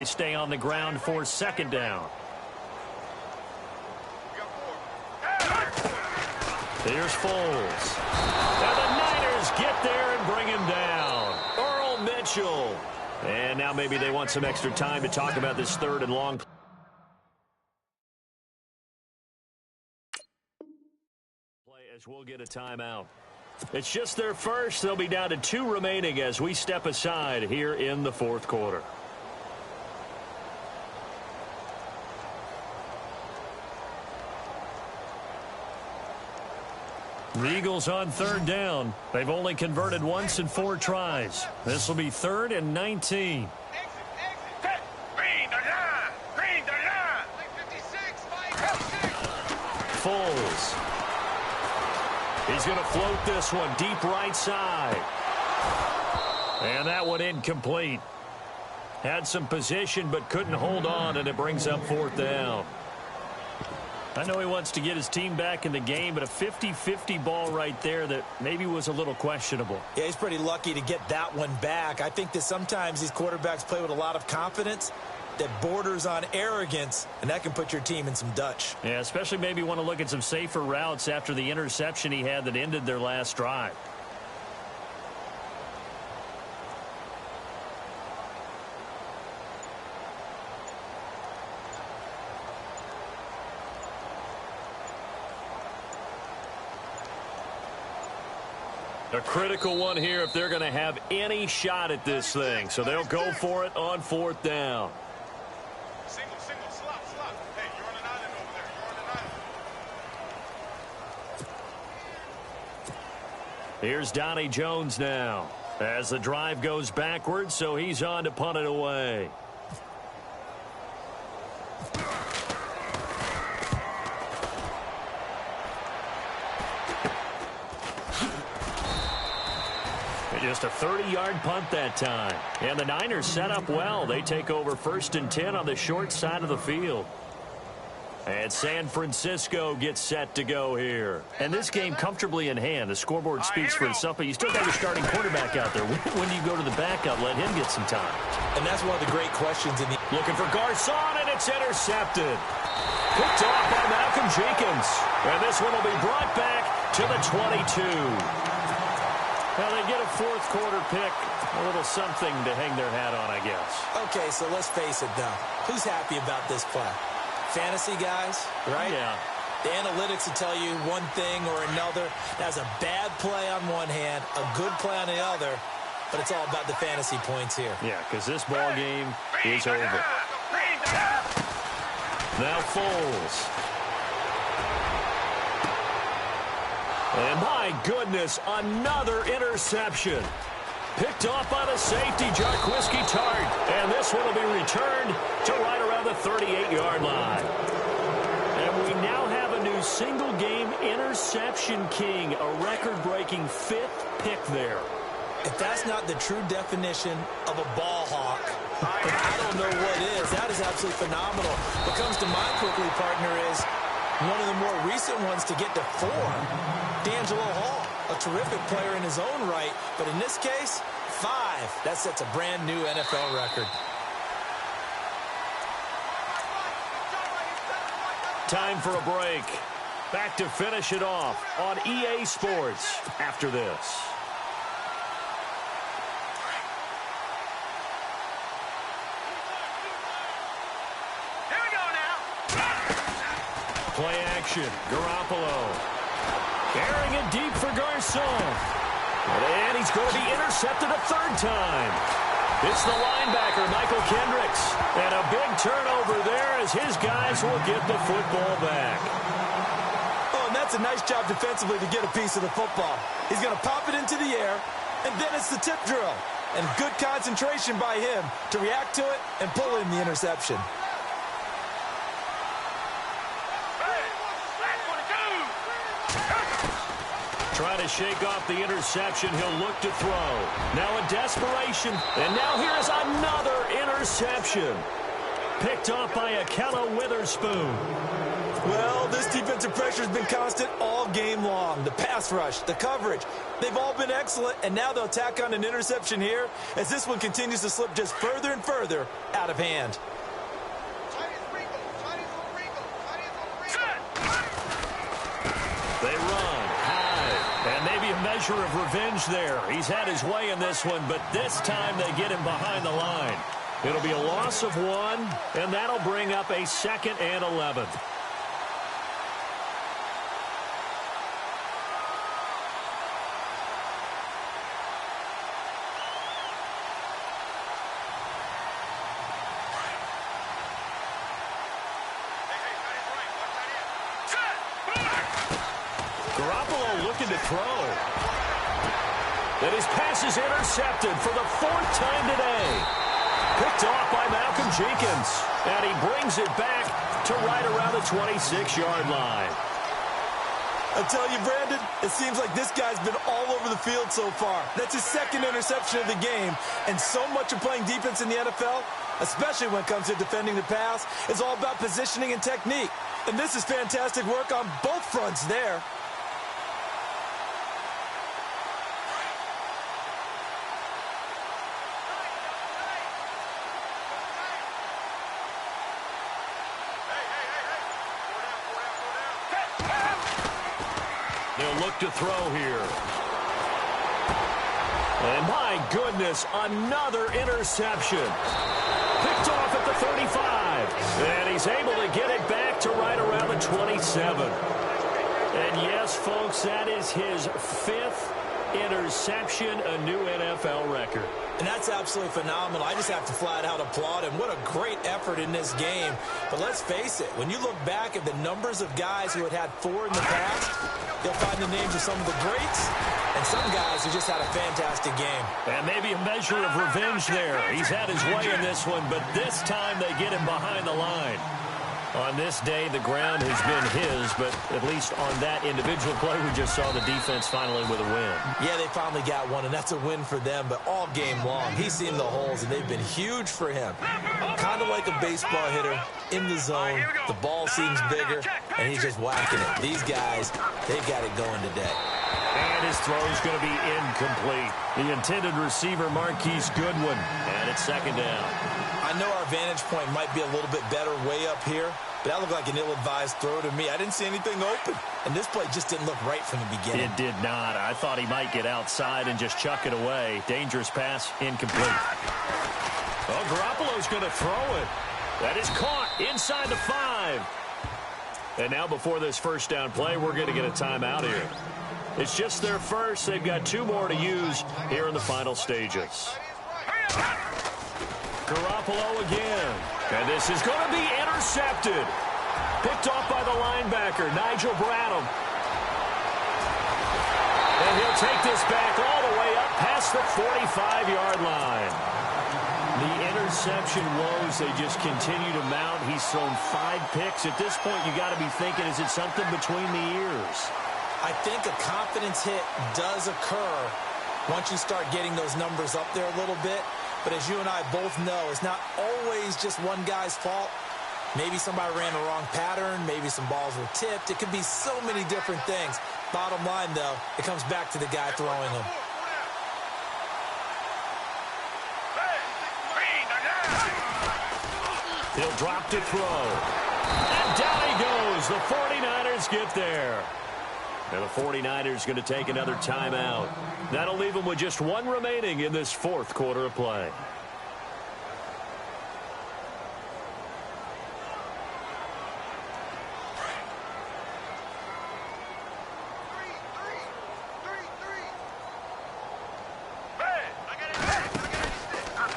Stay on the ground for second down. Here's Foles. And the Niners get there and bring him down. Earl Mitchell. And now maybe they want some extra time to talk about this third and long play as we'll get a timeout. It's just their first. They'll be down to 2 remaining as we step aside here in the fourth quarter. The Eagles on third down. They've only converted once in 4 tries. This will be 3rd and 19. Foles. He's going to float this one deep right side. And that one incomplete. Had some position but couldn't hold on, and it brings up 4th down. I know he wants to get his team back in the game, but a 50-50 ball right there that maybe was a little questionable. Yeah, he's pretty lucky to get that one back. I think that sometimes these quarterbacks play with a lot of confidence that borders on arrogance, and that can put your team in some Dutch. Yeah, especially maybe want to look at some safer routes after the interception he had that ended their last drive. A critical one here if they're going to have any shot at this thing. So they'll go for it on 4th down. Single, slot. Hey, you're on an island over there. You're on an island. Here's Donnie Jones now. As the drive goes backwards, so he's on to punt it away. Just a 30-yard punt that time. And the Niners set up well. They take over 1st and 10 on the short side of the field. And San Francisco gets set to go here. And this game comfortably in hand. The scoreboard speaks for itself, but you still got your starting quarterback out there. When do you go to the backup? Let him get some time. And that's one of the great questions in the... Looking for Garcon, and it's intercepted. Picked off by Malcolm Jenkins. And this one will be brought back to the 22. Well, they get a 4th quarter pick, a little something to hang their hat on, I guess. Okay, so let's face it, though. Who's happy about this play? Fantasy guys, right? Yeah. The analytics will tell you one thing or another. That's a bad play on one hand, a good play on the other, but it's all about the fantasy points here. Yeah, because this ball game is over. Now Foles. And my goodness, another interception. Picked off by the safety, Jarquiski Tart. And this one will be returned to right around the 38-yard line. And we now have a new single-game interception king, a record-breaking 5th pick there. If that's not the true definition of a ball hawk, I don't know what is. That is absolutely phenomenal. What comes to mind quickly, partner, is one of the more recent ones to get to 4. D'Angelo Hall, a terrific player in his own right, but in this case, 5. That sets a brand new NFL record. Time for a break. Back to finish it off on EA Sports after this. Here we go now. Play action. Garoppolo. Carrying it deep for Garcon. And he's going to be intercepted a 3rd time. It's the linebacker, Michael Kendricks. And a big turnover there as his guys will get the football back. Oh, and that's a nice job defensively to get a piece of the football. He's going to pop it into the air, and then it's the tip drill. And good concentration by him to react to it and pull in the interception. Trying to shake off the interception. He'll look to throw. Now in desperation. And now here's another interception. Picked off by Akella Witherspoon. Well, this defensive pressure has been constant all game long. The pass rush, the coverage, they've all been excellent, and now they'll tack on an interception here as this one continues to slip just further and further out of hand. They run high, and maybe a measure of revenge there. He's had his way in this one, but this time they get him behind the line. It'll be a loss of 1, and that'll bring up a 2nd and 11. Looking to throw. And his pass is intercepted for the 4th time today. Picked off by Malcolm Jenkins. And he brings it back to right around the 26-yard line. I tell you, Brandon, it seems like this guy's been all over the field so far. That's his 2nd interception of the game. And so much of playing defense in the NFL, especially when it comes to defending the pass, is all about positioning and technique. And this is fantastic work on both fronts there. They'll look to throw here. And my goodness, another interception. Picked off at the 35. And he's able to get it back to right around the 27. And yes, folks, that is his 5th interception, a new NFL record. And that's absolutely phenomenal. I just have to flat out applaud him. What a great effort in this game. But let's face it, when you look back at the numbers of guys who had 4 in the past, you'll find the names of some of the greats and some guys who just had a fantastic game. And maybe a measure of revenge there. He's had his way in this one, but this time they get him behind the line. On this day, the ground has been his, but at least on that individual play, we just saw the defense finally with a win. Yeah, they finally got one, and that's a win for them, but all game long, he's seen the holes, and they've been huge for him. Kind of like a baseball hitter in the zone. The ball seems bigger, and he's just whacking it. These guys, they've got it going today. And his throw is going to be incomplete. The intended receiver, Marquise Goodwin, and it's 2nd down. I know our vantage point might be a little bit better way up here, but that looked like an ill-advised throw to me. I didn't see anything open, and this play just didn't look right from the beginning. It did not. I thought he might get outside and just chuck it away. Dangerous pass, incomplete. Well, Garoppolo's going to throw it. That is caught inside the 5. And now before this 1st down play, we're going to get a timeout here. It's just their first. They've got 2 more to use here in the final stages. Garoppolo again. And this is going to be intercepted. Picked off by the linebacker, Nigel Bradham. And he'll take this back all the way up past the 45-yard line. The interception woes, they just continue to mount. He's thrown 5 picks. At this point, you got to be thinking, is it something between the ears? I think a confidence hit does occur once you start getting those numbers up there a little bit. But as you and I both know, it's not always just one guy's fault. Maybe somebody ran the wrong pattern. Maybe some balls were tipped. It could be so many different things. Bottom line, though, it comes back to the guy throwing them. He'll drop to throw. And down he goes. The 49ers get there. And the 49ers going to take another timeout. That'll leave them with just 1 remaining in this 4th quarter of play.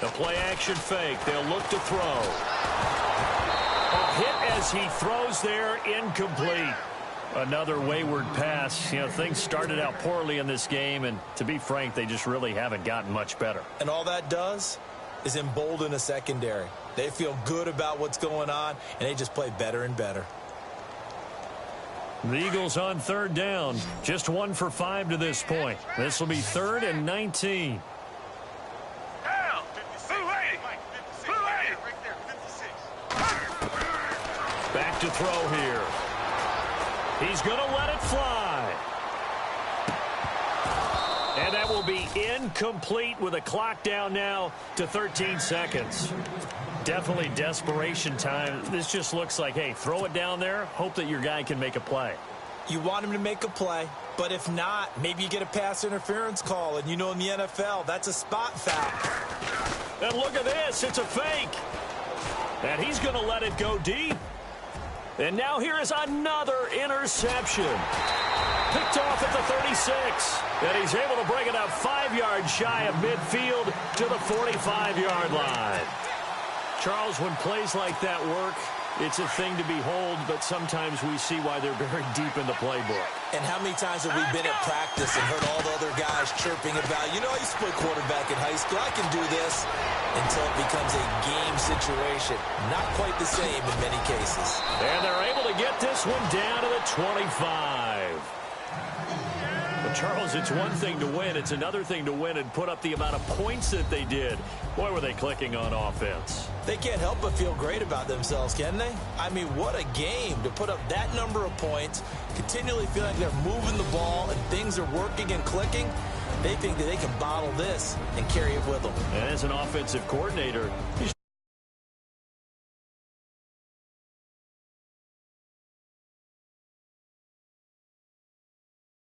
The play action fake. They'll look to throw. A hit as he throws there, incomplete. Another wayward pass. You know, things started out poorly in this game, and to be frank, they just really haven't gotten much better. And all that does is embolden a secondary. They feel good about what's going on, and they just play better and better. The Eagles on 3rd down. Just 1 for 5 to this point. This will be 3rd and 19. Back to throw here. He's going to let it fly. And that will be incomplete with a clock down now to 13 seconds. Definitely desperation time. This just looks like, hey, throw it down there, hope that your guy can make a play. You want him to make a play, but if not, maybe you get a pass interference call, and you know in the NFL, that's a spot foul. And look at this, it's a fake. And he's going to let it go deep. And now here is another interception. Picked off at the 36. And he's able to bring it up 5 yards shy of midfield to the 45-yard line. Charles, when plays like that work, it's a thing to behold, but sometimes we see why they're very deep in the playbook. And how many times have we been at practice and heard all the other guys chirping about, you know, I used to play quarterback in high school, I can do this, until it becomes a game situation. Not quite the same in many cases. And they're able to get this one down to the 25. Well, Charles, it's one thing to win. It's another thing to win and put up the amount of points that they did. Boy, were they clicking on offense. They can't help but feel great about themselves, can they? I mean, what a game to put up that number of points, continually feel like they're moving the ball and things are working and clicking. They think that they can bottle this and carry it with them. And as an offensive coordinator,